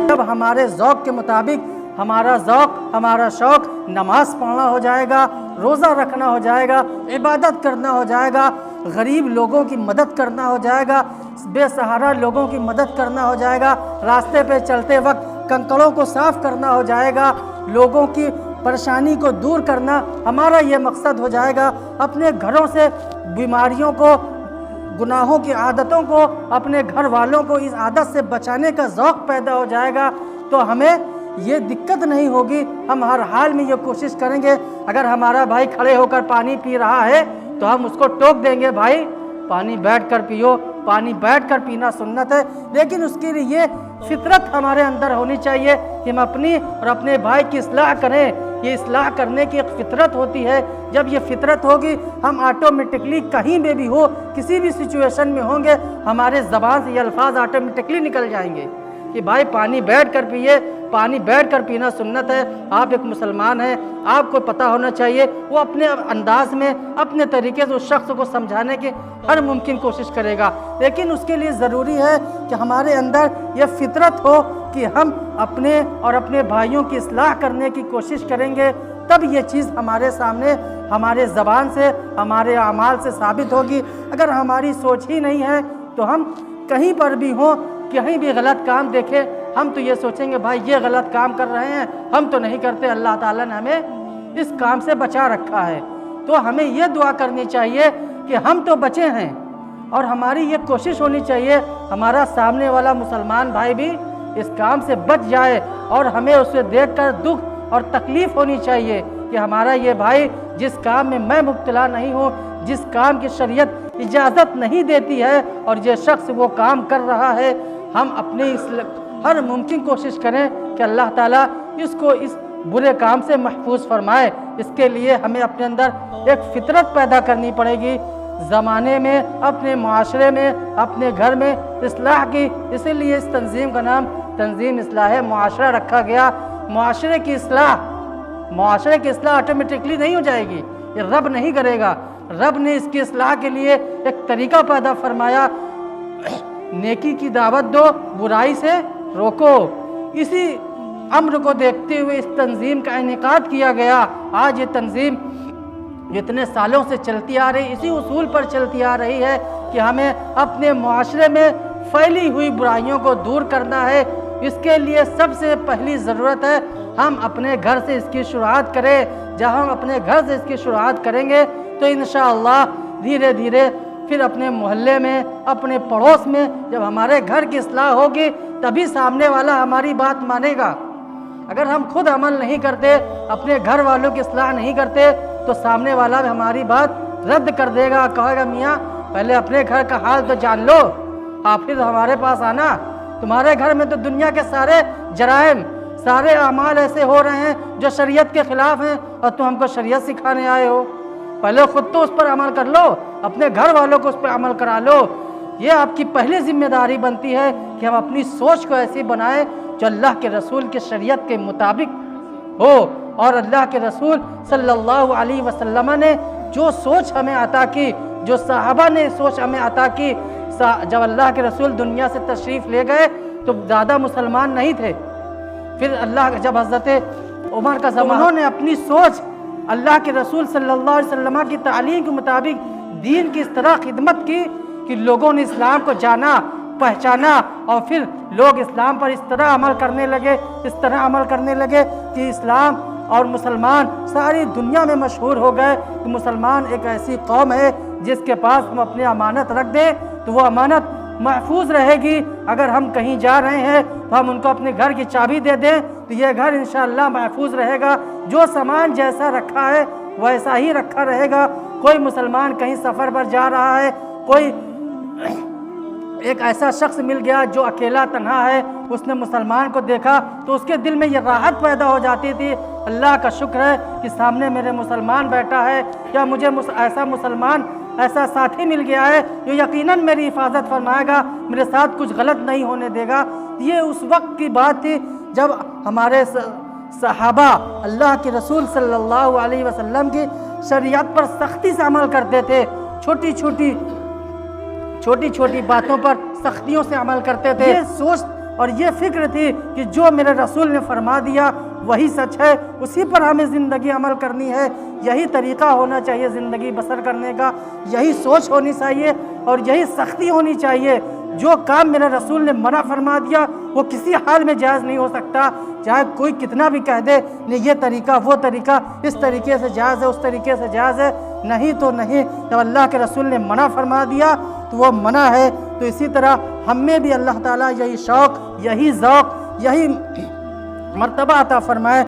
جب ہمارے ذوق کے مطابق ہمارا ذوق ہمارا شوق نماز پڑھنا ہو جائے گا، روزہ رکھنا ہو جائے گا، عبادت کرنا ہو جائے گا، غریب لوگوں کی مدد کرنا ہو جائے گا، بے سہارا لوگوں کی مدد کرنا ہو جائے گا، راستے پہ چلتے وقت کنکڑوں کو صاف کرنا ہو جائے گا، لوگوں کی پریشانی کو دور کرنا ہمارا یہ مقصد ہو جائے گا، اپنے گھروں سے بیماریوں کو، گناہوں کی عادتوں کو، اپنے گھر والوں کو اس عادت سے بچانے کا ذوق پیدا ہو جائے گا، تو ہمیں یہ دقت نہیں ہوگی۔ ہم ہر حال میں یہ کوشش کریں گے، اگر ہمارا بھائی کھڑے ہو کر پانی پی رہا ہے تو ہم اس کو ٹوک دیں گے، بھائی پانی بیٹھ کر پیو، پانی بیٹھ کر پینا سنت ہے، لیکن اس کے لیے یہ فطرت ہمارے اندر ہونی چاہیے کہ ہم اپنی اور اپنے بھائی کی اصلاح کریں۔ یہ اصلاح کرنے کی ایک فطرت ہوتی ہے، جب یہ فطرت ہوگی ہم آٹومیٹکلی کہیں میں بھی ہو، کسی بھی سچویشن میں ہوں گے، ہمارے زبان سے یہ الفاظ آٹومیٹکلی نکل جائیں گے کہ بھائی پانی بیٹھ کر پیئے، پانی بیٹھ کر پینا سنت ہے۔ آپ ایک مسلمان ہیں، آپ کو پتہ ہونا چاہیے، وہ اپنے انداز میں اپنے طریقے سے اس شخص کو سمجھانے کی ہر ممکن کوشش کرے گا، لیکن اس کے لیے ضروری ہے کہ ہمارے اندر یہ فطرت ہو کہ ہم اپنے اور اپنے بھائیوں کی اصلاح کرنے کی کوشش کریں گے، تب یہ چیز ہمارے سامنے ہمارے زبان سے، ہمارے اعمال سے ثابت ہوگی۔ اگر ہماری سوچ ہی نہیں ہے تو ہم کہیں پر بھی ہوں، کہیں بھی غلط کام دیکھیں، ہم تو یہ سوچیں گے بھائی یہ غلط کام کر رہے ہیں، ہم تو نہیں کرتے، اللہ تعالیٰ نے ہمیں اس کام سے بچا رکھا ہے۔ تو ہمیں یہ دعا کرنی چاہیے کہ ہم تو بچے ہیں، اور ہماری یہ کوشش ہونی چاہیے ہمارا سامنے والا مسلمان بھائی بھی اس کام سے بچ جائے، اور ہمیں اسے دیکھ کر دکھ اور تکلیف ہونی چاہیے کہ ہمارا یہ بھائی جس کام میں میں مبتلا نہیں ہوں، جس کام کی شریعت اجازت نہیں دیتی ہے اور یہ شخص وہ کام کر رہا ہے، ہم اپنے ہر ممکن کوشش کریں کہ اللہ تعالیٰ اس کو اس برے کام سے محفوظ فرمائے۔ اس کے لیے ہمیں اپنے اندر ایک فطرت پیدا کرنی پڑے گی، زمانے میں، اپنے معاشرے میں، اپنے گھر میں اصلاح کی۔ اسی لیے اس تنظیم کا نام تنظیم اصلاح معاشرہ رکھا گیا۔ معاشرے کی اصلاح آٹومیٹکلی نہیں ہو جائے گی، یہ رب نہیں کرے گا، رب نے اس کی اصلاح کے لیے ایک طریقہ پیدا فرمایا، نیکی کی دعوت دو، برائی سے روکو۔ اسی امر کو دیکھتے ہوئے اس تنظیم کا انعقاد کیا گیا۔ آج یہ تنظیم اتنے سالوں سے چلتی آ رہی، اسی اصول پر چلتی آ رہی ہے کہ ہمیں اپنے معاشرے میں پھیلی ہوئی برائیوں کو دور کرنا ہے۔ اس کے لیے سب سے پہلی ضرورت ہے ہم اپنے گھر سے اس کی شروعات کریں۔ جب ہم اپنے گھر سے اس کی شروعات کریں گے تو انشاءاللہ دھیرے دھیرے پھر اپنے محلے میں، اپنے پڑوس میں جب ہمارے گھر کی اصلاح ہوگی تبھی سامنے والا ہماری بات مانے گا۔ اگر ہم خود عمل نہیں کرتے، اپنے گھر والوں کی اصلاح نہیں کرتے، تو سامنے والا بھی ہماری بات رد کر دے گا، کہے گا میاں پہلے اپنے گھر کا حال تو جان لو، پھر ہمارے پاس آنا۔ تمہارے گھر میں تو دنیا کے سارے جرائم، سارے اعمال ایسے ہو رہے ہیں جو شریعت کے خلاف ہیں، اور تم ہم کو شریعت سکھانے آئے ہو۔ پہلے خود تو اس پر عمل کر لو، اپنے گھر والوں کو اس پر عمل کرا لو۔ یہ آپ کی پہلی ذمہ داری بنتی ہے کہ ہم اپنی سوچ کو ایسی بنائیں جو اللہ کے رسول کے شریعت کے مطابق ہو، اور اللہ کے رسول صلی اللہ علیہ وسلم نے جو سوچ ہمیں عطا کی، جو صحابہ نے سوچ ہمیں عطا کی، جب اللہ کے رسول دنیا سے تشریف لے گئے تو زیادہ مسلمان نہیں تھے، پھر جب حضرت عمر کا زمانہ، انہوں نے اپنی سوچ اللہ کے رسول صلی اللہ علیہ وسلم کی تعلیم کے مطابق دین کی اس طرح خدمت کی کہ لوگوں نے اسلام کو جانا، پہچانا، اور پھر لوگ اسلام پر اس طرح عمل کرنے لگے کہ اسلام اور مسلمان ساری دنیا میں مشہور ہو گئے کہ مسلمان ایک ایسی قوم ہے جس کے پاس ہم اپنی امانت رکھ دیں تو وہ امانت محفوظ رہے گی۔ اگر ہم کہیں جا رہے ہیں تو ہم ان کو اپنے گھر کی چابی دے دیں تو یہ گھر انشاءاللہ محفوظ رہے گا، جو سامان جیسا رکھا ہے ویسا ہی رکھا رہے گا۔ کوئی مسلمان کہیں سفر پر جا رہا ہے، کوئی ایک ایسا شخص مل گیا جو اکیلا تنہا ہے، اس نے مسلمان کو دیکھا تو اس کے دل میں یہ راحت پیدا ہو جاتی تھی، اللہ کا شکر ہے کہ سامنے میرے مسلمان بیٹھا ہے، یا مجھے ایسا ساتھی مل گیا ہے جو یقیناً میری حفاظت فرمائے گا، میرے ساتھ کچھ غلط نہیں ہونے دے گا۔ یہ اس وقت کی بات تھی جب ہمارے صحابہ اللہ کے رسول صلی اللہ علیہ وسلم کی شریعت پر سختی سے عمل کرتے تھے، چھوٹی چھوٹی باتوں پر سختیوں سے عمل کرتے تھے۔ یہ سوچ اور یہ فکر تھی کہ جو میرے رسول نے فرما دیا وہی سچ ہے، اسی پر ہمیں زندگی عمل کرنی ہے، یہی طریقہ ہونا چاہیے زندگی بسر کرنے کا، یہی سوچ ہونی چاہیے اور یہی سختی ہونی چاہیے۔ جو کام میرے رسول نے منع فرما دیا وہ کسی حال میں جائز نہیں ہو سکتا، چاہے کوئی کتنا بھی کہہ دے نہیں یہ طریقہ وہ طریقہ اس طریقے سے جائز ہے اس طریقے سے جائز ہے، نہیں تو نہیں۔ جب اللہ کے رسول نے منع فرما دیا تو وہ منع ہے۔ تو اسی طرح ہم میں بھی اللہ تعالیٰ یہی شوق، یہی ذوق، یہی مرتبہ عطا فرمائے